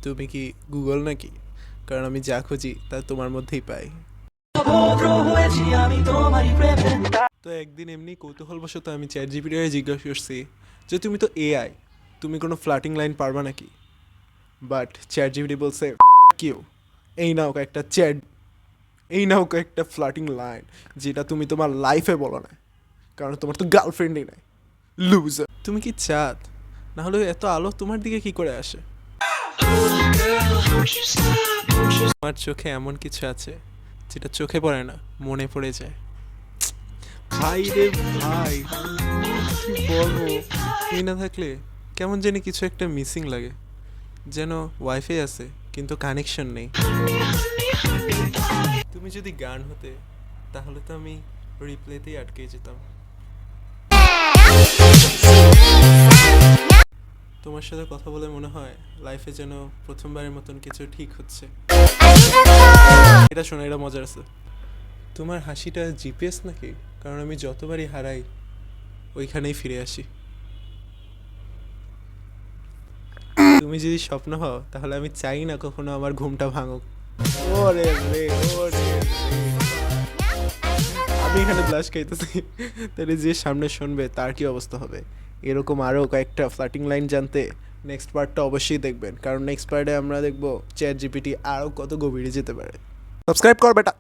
তুমি কি গুগল নাকি? কারণ আমি যা খুঁজি তা তোমার মধ্যেই পাই। তো একদিন এমনি কৌতূহলবশত আমি চ্যাট জিপিটিকে জিজ্ঞাসা করছি যে তুমি তো এআই, তুমি কোনো ফ্লাটিং লাইন পারবা নাকি? বাট চ্যাট জিপিটি বলছে কিউ, এই নাও একটা চ্যাট, এই নাও একটা ফ্লাটিং লাইন যেটা তুমি তোমার লাইফে বলো না, কারণ তোমার তো গার্লফ্রেন্ডই নাই। লুজার, তুমি কি চাঁদ? না হলে এত আলো তোমার দিকে কি করে আসে? আমার চোখে এমন কিছু আছে যেটা চোখে পড়ে না, মনে পড়ে যায়। ভাই রে ভাই, কি বলবো, তুমি না থাকলে কেমন জানি কিছু একটা মিসিং লাগে, যেন ওয়াইফাই আছে কিন্তু কানেকশন নেই। তুমি যদি গান হতে তাহলে তো আমি রিপ্লেতেই আটকে যেতাম। তোমার সাথে কথা বলে মনে হয় লাইফে যেন প্রথমবারের মতন কিছু ঠিক হচ্ছে। এটা শোনো, এটা মজার আছে। তোমার হাসিটা জিপিএস নাকি? কারণ আমি যতবারই হারাই ওইখানেই ফিরে আসি। তুমি যদি স্বপ্ন হও তাহলে আমি চাই না কখনো আমার ঘুমটা ভাঙুক। ওরে রে, ওরে রে। আমি এখানে ব্লাশ খাইতেছি, তাহলে যে সামনে শুনবে তার কি অবস্থা হবে? এরকম আরও কয়েকটা ফ্লাটিং লাইন জানতে নেক্সট পার্টটা অবশ্যই দেখবেন, কারণ নেক্সট পার্টে আমরা দেখবো চ্যাট জিপিটি আরও কত গভীরে যেতে পারে। সাবস্ক্রাইব কর বেটা।